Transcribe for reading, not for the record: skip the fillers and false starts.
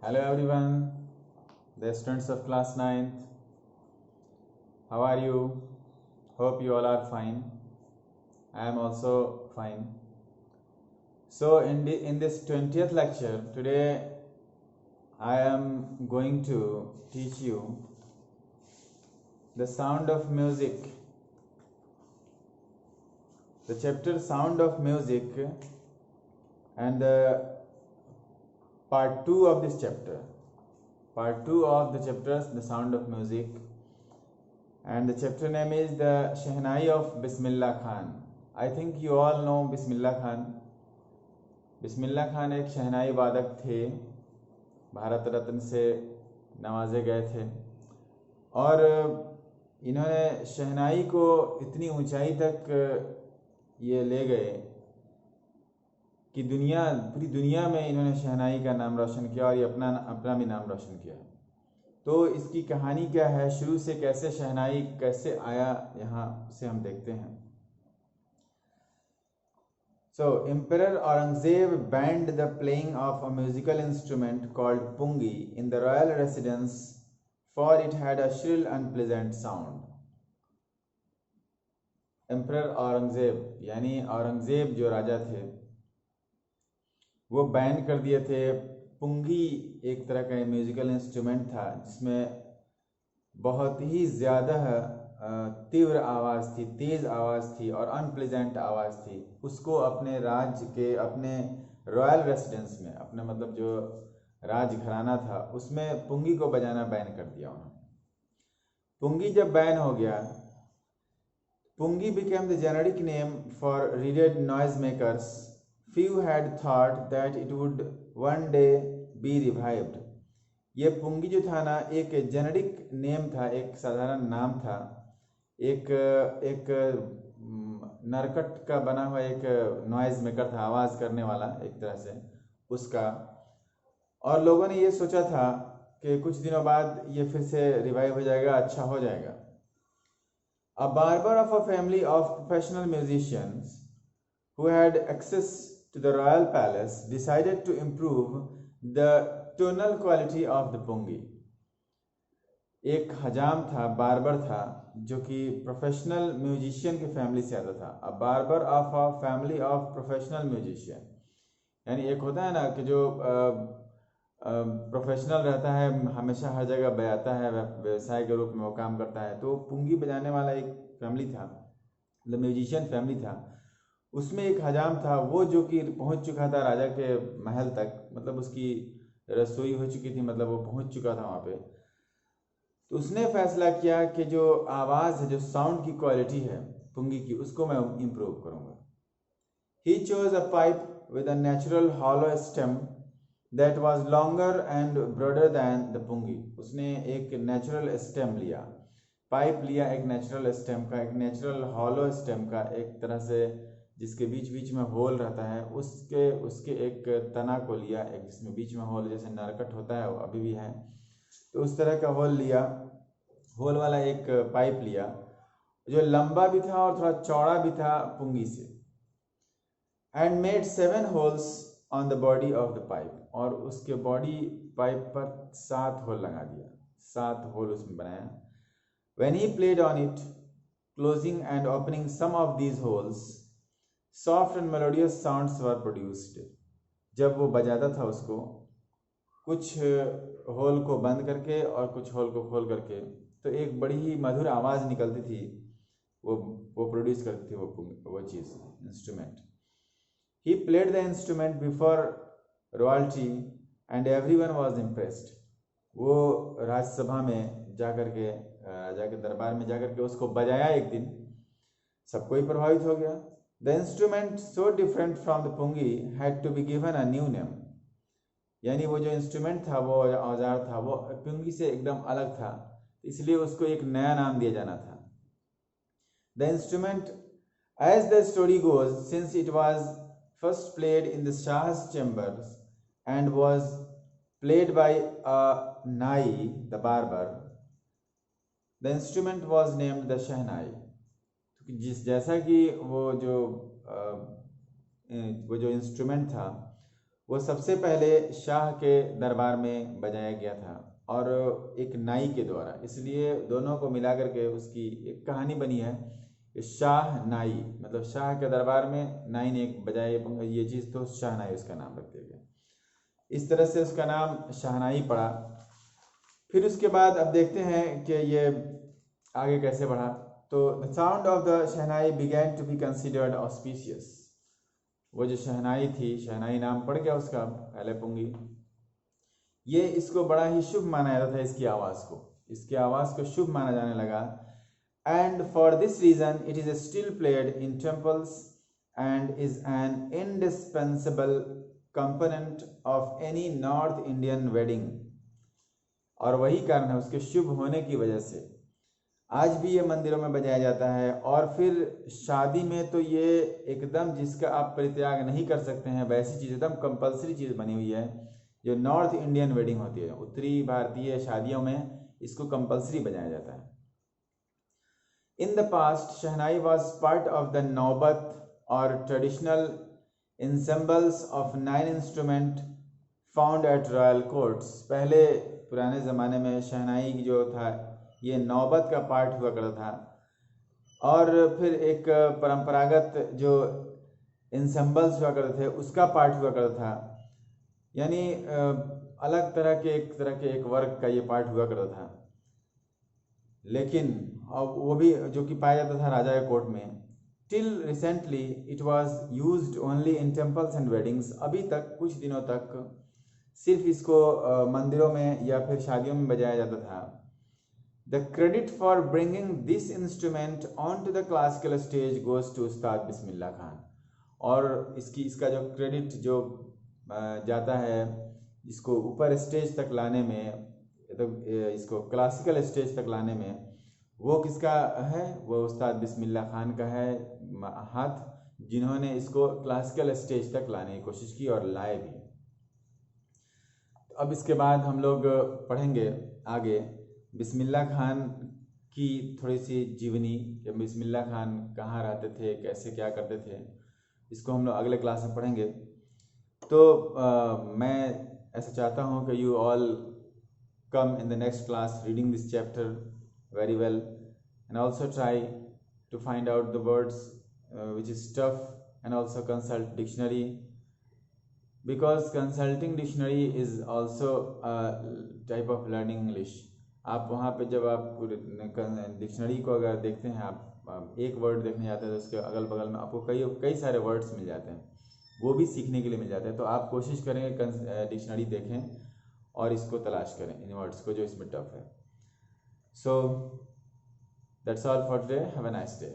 Hello everyone, the students of class 9th. How are you? Hope you all are fine. I am also fine. So in this 20th lecture, today I am going to teach you the sound of music. The chapter Sound of Music and the part 2 of this chapter. Part 2 of the chapter, The Sound of Music, and the chapter name is The Shehnai of Bismillah Khan. I think you all know Bismillah Khan. Bismillah Khan एक शहनाई वादक थे, भारत रत्न से नवाजे गए थे और इन्होंने शहनाई को इतनी ऊंचाई तक ये ले गए कि पूरी दुनिया में इन्होंने शहनाई का नाम रोशन किया और ये अपना भी नाम रोशन किया। तो इसकी कहानी क्या है, शुरू से कैसे शहनाई कैसे आया, यहाँ से हम देखते हैं। So, Emperor Aurangzeb banned the playing of a musical instrument called pungi in the royal residence, for it had a shrill, unpleasant sound. Emperor Aurangzeb यानी औरंगजेब जो राजा थे वो बैन कर दिए थे। पुंगी एक तरह का म्यूजिकल इंस्ट्रूमेंट था जिसमें बहुत ही ज़्यादा तीव्र आवाज़ थी, तेज़ आवाज़ थी और अनप्लेजेंट आवाज़ थी। उसको अपने राज्य के अपने रॉयल रेसिडेंस में, अपने मतलब जो राज घराना था उसमें पुंगी को बजाना बैन कर दिया उन्होंने। पुंगी जब बैन हो गया, पुंगी became the generic name for reeded noisemakers. Few had thought that it would one day be revived. ये पुंगी जो था ना, एक जेनेरिक नेम था, एक साधारण नाम था, एक नरकट का बना हुआ एक नॉइज मेकर था, आवाज़ करने वाला एक तरह से उसका। और लोगों ने ये सोचा था कि कुछ दिनों बाद ये फिर से रिवाइव हो जाएगा, अच्छा हो जाएगा। A barber of a family of professional musicians who had access to the royal palace decided to improve the tonal quality of the pungi. एक हजाम था, बार्बर था, जो कि प्रोफेशनल म्यूजिशियन की फैमिली से आता था। अ barber of a family of professional musician, यानी एक होता है ना कि जो प्रोफेशनल रहता है, हमेशा हर जगह बजाता है, व्यवसाय के रूप में वो काम करता है। तो पुंगी बजाने वाला एक फैमिली था, मतलब म्यूजिशियन फैमिली था, उसमें एक हजाम था वो जो कि पहुंच चुका था राजा के महल तक, मतलब उसकी रसोई हो चुकी थी, मतलब वो पहुंच चुका था वहाँ पे। तो उसने फैसला किया कि जो आवाज़ है, जो साउंड की क्वालिटी है पुंगी की, उसको मैं इम्प्रूव करूँगा। He chose a pipe with a natural hollow stem that was longer and broader than the pungi. उसने एक नेचुरल स्टेम लिया, पाइप लिया, एक नेचुरल स्टेम का, एक नेचुरल हॉलो स्टेम का, एक तरह से जिसके बीच बीच में होल रहता है, उसके एक तना को लिया, एक जिसमें बीच में होल जैसे नरकट होता है वो अभी भी है, तो उस तरह का होल लिया, होल वाला एक पाइप लिया जो लंबा भी था और थोड़ा चौड़ा भी था पुंगी से। And made 7 holes on the body of the pipe, और उसके बॉडी पाइप पर 7 होल लगा दिया, 7 होल उसमें बनाया। When he played on it, closing and opening some of these holes, soft and melodious sounds were produced. जब वो बजाता था उसको, कुछ होल को बंद करके और कुछ होल को खोल करके, तो एक बड़ी ही मधुर आवाज़ निकलती थी, वो प्रोड्यूस करती थी वो चीज़, instrument. He played the instrument before royalty and everyone was impressed. वो राज्यसभा में जाकर के, राजा के दरबार में जाकर के उसको बजाया एक दिन, सबको ही प्रभावित हो गया। The instrument so different from the pungi had to be given a new name, यानी वो जो इंस्ट्रूमेंट था, वो औजार था, वो पुंगी से एकदम अलग था, इसलिए उसको एक नया नाम दिया जाना था। The instrument, as the story goes, since it was first played in the Shah's chambers and was played by a nai, the barber, the instrument was named the shehnai. जैसा कि वो जो इंस्ट्रूमेंट था वो सबसे पहले शाह के दरबार में बजाया गया था और एक नाई के द्वारा, इसलिए दोनों को मिला करके उसकी एक कहानी बनी है कि शाह नाई, मतलब शाह के दरबार में नाई ने एक बजाया ये चीज़, तो शाहनाई उसका नाम रख दिया गया। इस तरह से उसका नाम शाहनाई पड़ा। फिर उसके बाद अब देखते हैं कि ये आगे कैसे बढ़ा। तो the sound of the shehnai began to be considered auspicious. वो जो शहनाई थी, शहनाई नाम पड़ गया उसका पहले पुंगी, ये इसको बड़ा ही शुभ माना जाता था, इसकी आवाज़ को शुभ माना जाने लगा। And for this reason it is still played in temples and is an indispensable component of any north Indian wedding. और वही कारण है उसके शुभ होने की वजह से आज भी ये मंदिरों में बजाया जाता है। और फिर शादी में तो ये एकदम जिसका आप परित्याग नहीं कर सकते हैं, वैसी चीज़ एकदम कंपलसरी चीज़ बनी हुई है। जो नॉर्थ इंडियन वेडिंग होती है, उत्तरी भारतीय शादियों में इसको कंपलसरी बजाया जाता है। In the past shehnai was part of the नौबत और traditional ensembles of 9 instrument found at royal courts. पहले पुराने ज़माने में शहनाई जो था ये नौबत का पार्ट हुआ करता था, और फिर एक परंपरागत जो इंसेम्बल्स हुआ करते थे उसका पार्ट हुआ करता था, यानी अलग तरह के एक वर्ग का ये पार्ट हुआ करता था। लेकिन अब वो भी जो कि पाया जाता था राजा के कोर्ट में। Till recently it was used only in temples and weddings. अभी तक कुछ दिनों तक सिर्फ इसको मंदिरों में या फिर शादियों में बजाया जाता था। The credit for bringing this instrument on to the classical stage goes to Ustad Bismillah Khan. और इसका जो क्रेडिट जो जाता है इसको ऊपर स्टेज तक लाने में, तो इसको क्लासिकल स्टेज तक लाने में वो किसका है? वो उस्ताद बिस्मिल्लाह खान का है हाथ, जिन्होंने इसको क्लासिकल स्टेज तक लाने की कोशिश की और लाए भी। अब इसके बाद हम लोग पढ़ेंगे आगे बिस्मिल्लाह खान की थोड़ी सी जीवनी, कि बिस्मिल्लाह खान कहाँ रहते थे, कैसे क्या करते थे, इसको हम लोग अगले क्लास में पढ़ेंगे। तो मैं ऐसा चाहता हूँ कि you all come in the next class reading this chapter very well, and also try to find out the words which is tough, and also consult dictionary, because consulting dictionary is also a type of learning English. आप वहाँ पे जब आप dictionary को अगर देखते हैं, आप एक वर्ड देखने जाते हैं तो उसके अगल बगल में आपको कई सारे वर्ड्स मिल जाते हैं, वो भी सीखने के लिए मिल जाते हैं। तो आप कोशिश करेंगे डिक्शनरी देखें और इसको तलाश करें, इन वर्ड्स को जो इसमें टफ है। So that's all for today, have a nice day.